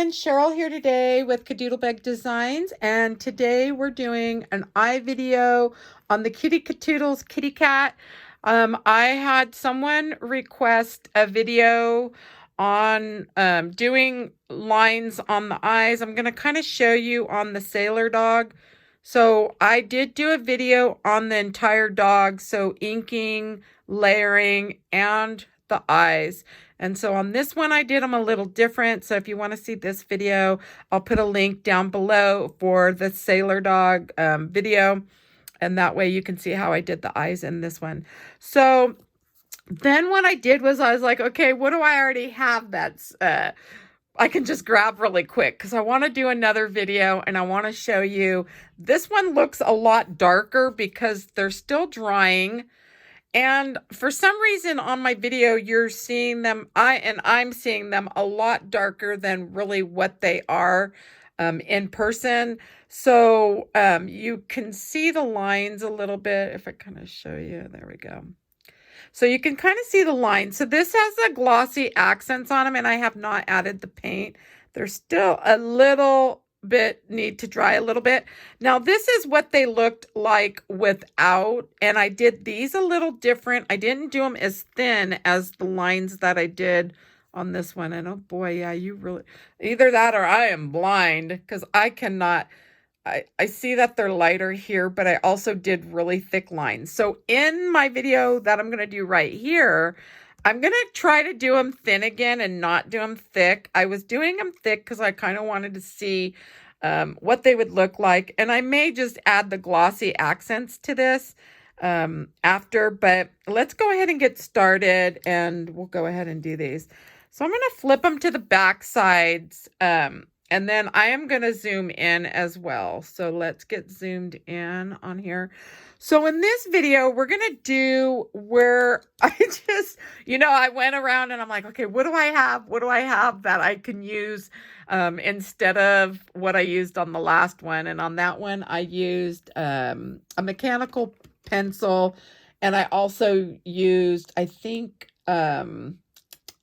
everyone, Cheryl here today with KaDoodle Bug Designs, and today we're doing an eye video on the Kitty KaDoodle's kitty cat. I had someone request a video on doing lines on the eyes. I'm going to kind of show you on the sailor dog. So I did do a video on the entire dog, so inking, layering, and the eyes. And so on this one, I did them a little different. So if you want to see this video, I'll put a link down below for the sailor dog video. And that way you can see how I did the eyes in this one. So then what I did was I was like, okay, what do I already have that's I can just grab really quick, because I want to do another video and I want to show you. This one looks a lot darker because they're still drying. And for some reason on my video, you're seeing them, I'm seeing them a lot darker than really what they are in person. So you can see the lines a little bit. If I kind of show you, there we go. So you can kind of see the lines. So this has the glossy accents on them, and I have not added the paint. There's still a little bit need to dry a little bit. Now this is what they looked like without, and I did these a little different. I didn't do them as thin as the lines that I did on this one. And oh boy, yeah, you really, either that or I am blind, because I cannot, I see that they're lighter here, but I also did really thick lines. So in my video that I'm going to do right here, I'm going to try to do them thin again and not do them thick. I was doing them thick because I kind of wanted to see what they would look like. And I may just add the glossy accents to this after, but let's go ahead and get started and we'll go ahead and do these. So I'm going to flip them to the back sides and then I am going to zoom in as well. So let's get zoomed in on here. So in this video, we're going to do where I just, I went around and I'm like, okay, what do I have? What do I have that I can use instead of what I used on the last one? And on that one, I used a mechanical pencil. And I also used, I think,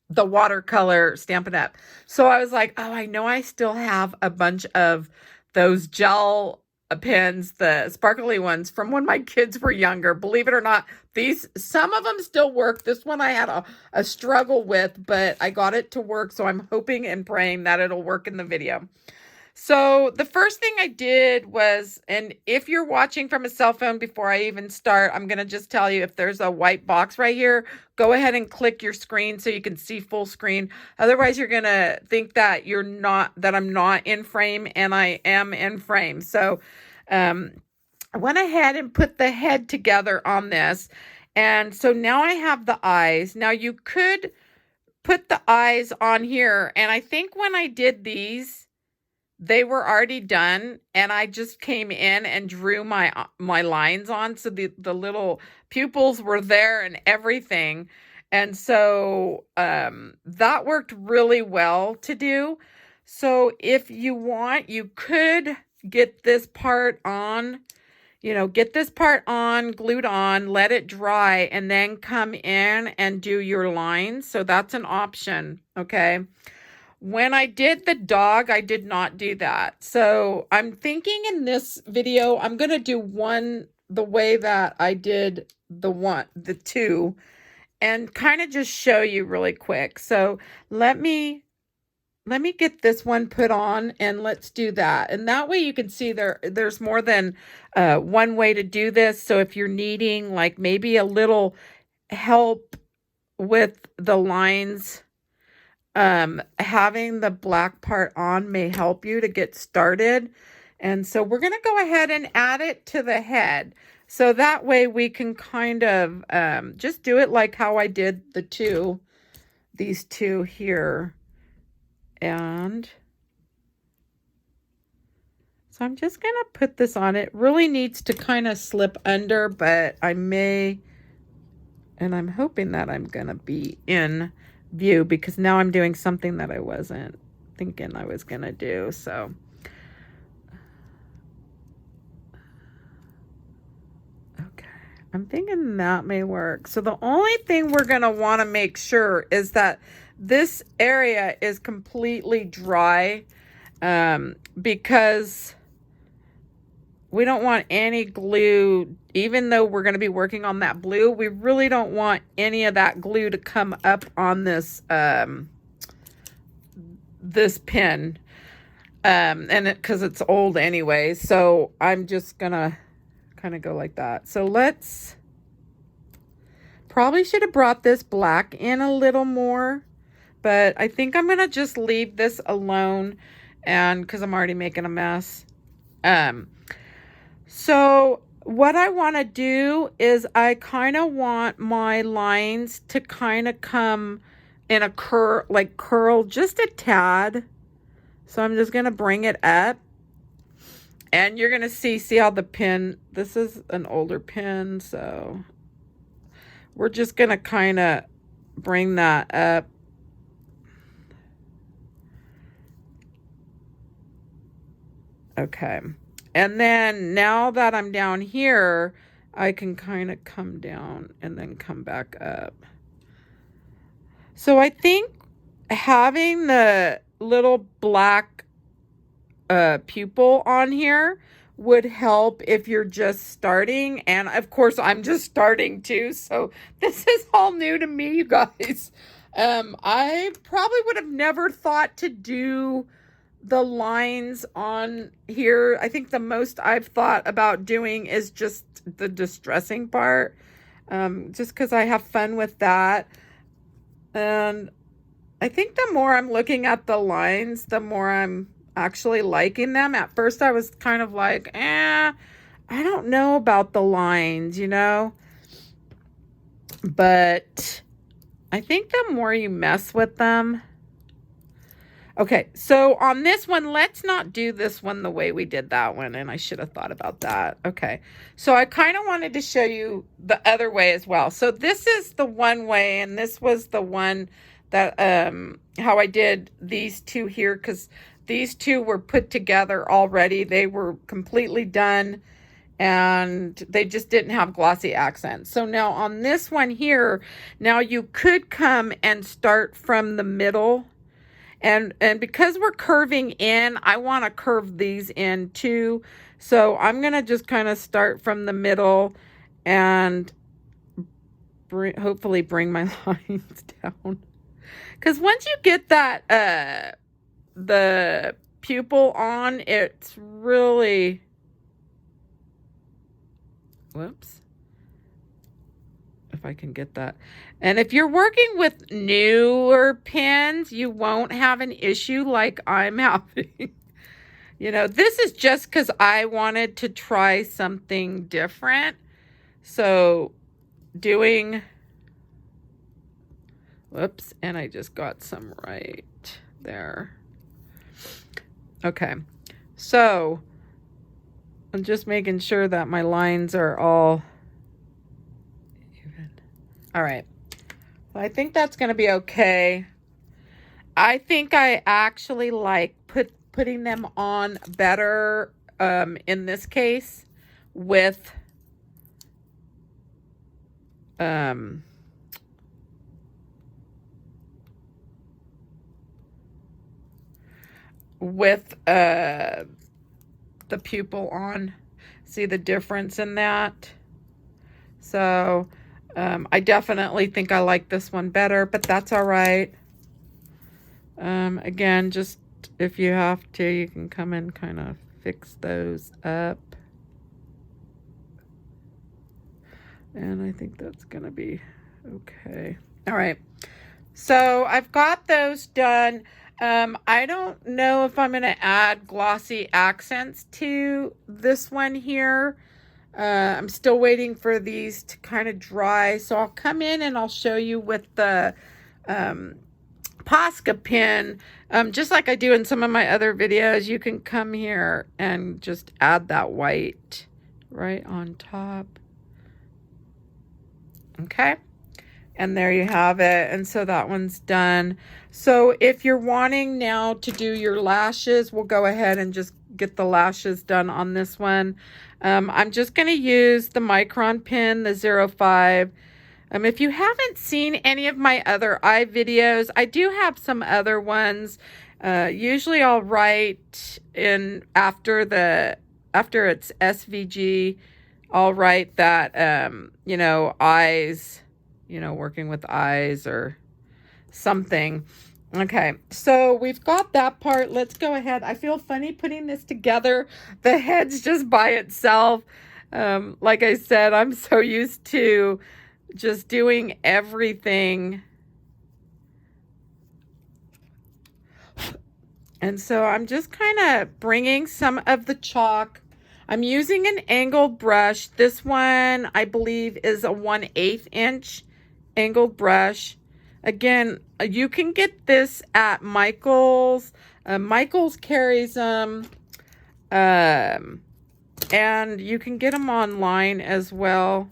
the watercolor Stampin' Up. So I was like, oh, I know I still have a bunch of those gel pens, the sparkly ones from when my kids were younger. Believe it or not, some of them still work. This one I had a struggle with, but I got it to work. So I'm hoping and praying that it'll work in the video. So the first thing I did was, and if you're watching from a cell phone before I even start, I'm going to just tell you, if there's a white box right here, go ahead and click your screen so you can see full screen. Otherwise, you're going to think that I'm not in frame, and I am in frame. So I went ahead and put the head together on this. And so now I have the eyes. Now you could put the eyes on here. And I think when I did these, they were already done, and I just came in and drew my lines on. So the little pupils were there and everything. And so that worked really well to do. So if you want, you could get this part on, glued on, let it dry, and then come in and do your lines. So that's an option, okay? When I did the dog, I did not do that. So I'm thinking in this video, I'm going to do one the way that I did the two, and kind of just show you really quick. So let me get this one put on, and let's do that. And that way you can see there's more than one way to do this. So if you're needing like maybe a little help with the lines, having the black part on may help you to get started. And so we're going to go ahead and add it to the head. So that way we can kind of just do it like how I did these two here. And so I'm just going to put this on. It really needs to kind of slip under, but I may, and I'm hoping that I'm going to be in view, because now I'm doing something that I wasn't thinking I was going to do. So okay, I'm thinking that may work. So the only thing we're going to want to make sure is that this area is completely dry because we don't want any glue, even though we're going to be working on that blue. We really don't want any of that glue to come up on this this pin, and because it's old anyway. So I'm just gonna kind of go like that. So let's, probably should have brought this black in a little more, but I think I'm gonna just leave this alone, and because I'm already making a mess. So what I want to do is I kind of want my lines to kind of come in a curl just a tad. So I'm just going to bring it up, and you're going to see how the pin, this is an older pin, so we're just going to kind of bring that up. Okay. And then now that I'm down here, I can kind of come down and then come back up. So I think having the little black pupil on here would help if you're just starting. And of course, I'm just starting too. So this is all new to me, you guys. I probably would have never thought to do the lines on here. I think the most I've thought about doing is just the distressing part, just because I have fun with that. And I think the more I'm looking at the lines, the more I'm actually liking them. At first I was kind of like, I don't know about the lines, you know, but I think the more you mess with them. Okay, so on this one, let's not do this one the way we did that one, and I should have thought about that. Okay, so I kind of wanted to show you the other way as well. So this is the one way, and this was the one that, how I did these two here, because these two were put together already. They were completely done, and they just didn't have glossy accents. So now on this one here, now you could come and start from the middle. And because we're curving in, I want to curve these in too. So I'm going to just kind of start from the middle and hopefully bring my lines down. Because once you get that, the pupil on, it's really, whoops. If I can get that. And if you're working with newer pins, you won't have an issue like I'm having. You know, this is just because I wanted to try something different. So doing, whoops, and I just got some right there. Okay, so I'm just making sure that my lines are all even. All right. I think that's going to be okay. I think I actually like putting them on better in this case with the pupil on. See the difference in that? So I definitely think I like this one better, but that's all right. Again, just if you have to, you can come and kind of fix those up. And I think that's going to be okay. All right. So I've got those done. I don't know if I'm going to add glossy accents to this one here. I'm still waiting for these to kind of dry. So I'll come in and I'll show you with the Posca pen, just like I do in some of my other videos. You can come here and just add that white right on top. Okay. And there you have it. And so that one's done. So if you're wanting now to do your lashes, we'll go ahead and just get the lashes done on this one. I'm just going to use the Micron pen, the 05. If you haven't seen any of my other eye videos, I do have some other ones. Usually I'll write in after it's SVG, I'll write that, you know, eyes, you know, working with eyes or something. Okay, so we've got that part. Let's go ahead. I feel funny putting this together. The head's just by itself. Like I said, I'm so used to just doing everything. And so I'm just kind of bringing some of the chalk. I'm using an angled brush. This one, I believe, is a 1/8 inch angled brush. Again, you can get this at Michael's. Michael's carries them. And you can get them online as well.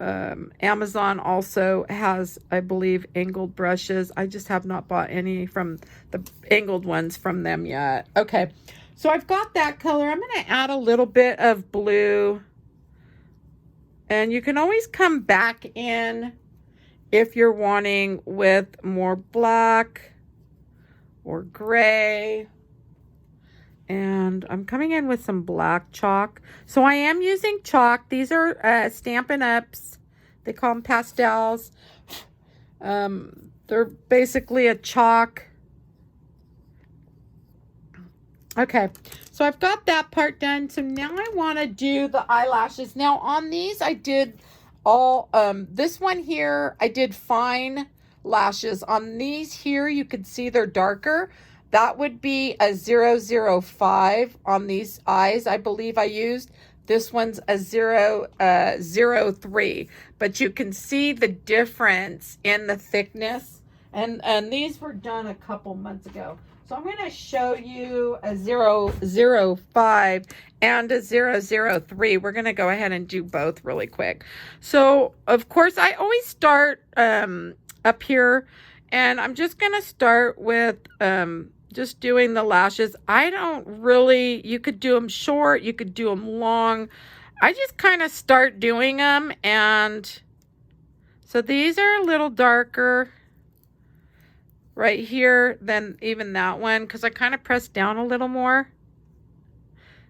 Amazon also has, I believe, angled brushes. I just have not bought any from the angled ones from them yet. Okay, so I've got that color. I'm going to add a little bit of blue. And you can always come back in if you're wanting with more black or gray. And I'm coming in with some black chalk. So I am using chalk. These are Stampin' Ups. They call them pastels. They're basically a chalk. Okay, so I've got that part done. So now I want to do the eyelashes. Now on these, I did all, this one here, I did fine lashes. On these here, you can see they're darker. That would be a 005 on these eyes. I believe I used. This one's a 003. But you can see the difference in the thickness. And these were done a couple months ago. So I'm going to show you a 005 and a 003. We're going to go ahead and do both really quick. So, of course, I always start up here. And I'm just going to start with just doing the lashes. I don't really, you could do them short, you could do them long. I just kind of start doing them. And so these are a little darker right here than even that one, because I kind of pressed down a little more.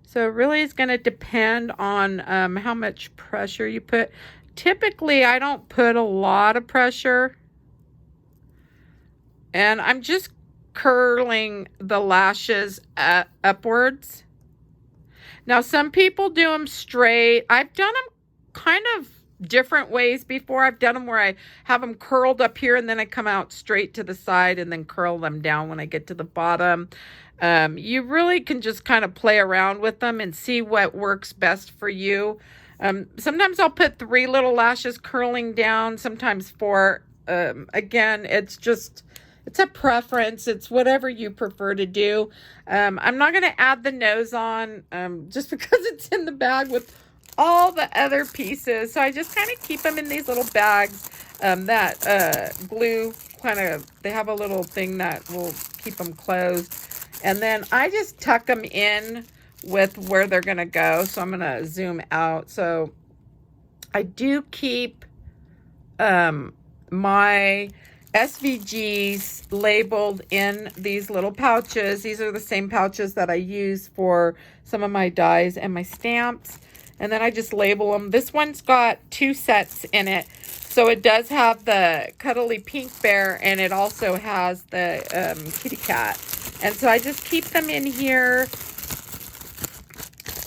So it really is going to depend on how much pressure you put. Typically, I don't put a lot of pressure. And I'm just curling the lashes upwards. Now, some people do them straight. I've done them kind of different ways before. I've done them where I have them curled up here and then I come out straight to the side and then curl them down when I get to the bottom. You really can just kind of play around with them and see what works best for you. Sometimes I'll put 3 little lashes curling down, sometimes 4. Again, it's a preference. It's whatever you prefer to do. I'm not going to add the nose on just because it's in the bag with all the other pieces. So I just kind of keep them in these little bags that glue kind of, they have a little thing that will keep them closed. And then I just tuck them in with where they're going to go. So I'm going to zoom out. So I do keep my SVGs labeled in these little pouches. These are the same pouches that I use for some of my dies and my stamps. And then I just label them. This one's got 2 sets in it. So it does have the cuddly pink bear and it also has the kitty cat. And so I just keep them in here.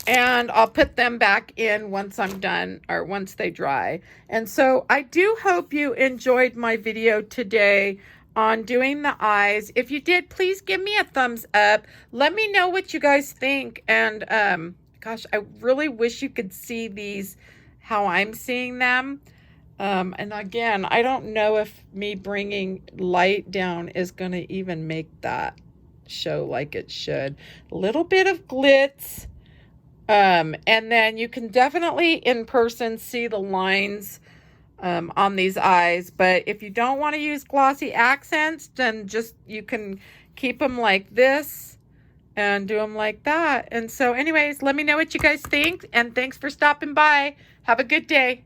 And I'll put them back in once I'm done or once they dry. And so I do hope you enjoyed my video today on doing the eyes. If you did, please give me a thumbs up. Let me know what you guys think. And gosh, I really wish you could see these, how I'm seeing them. And again, I don't know if me bringing light down is going to even make that show like it should. A little bit of glitz. And then you can definitely in person see the lines on these eyes. But if you don't want to use glossy accents, then just you can keep them like this and do them like that. And so anyways, let me know what you guys think. And thanks for stopping by. Have a good day.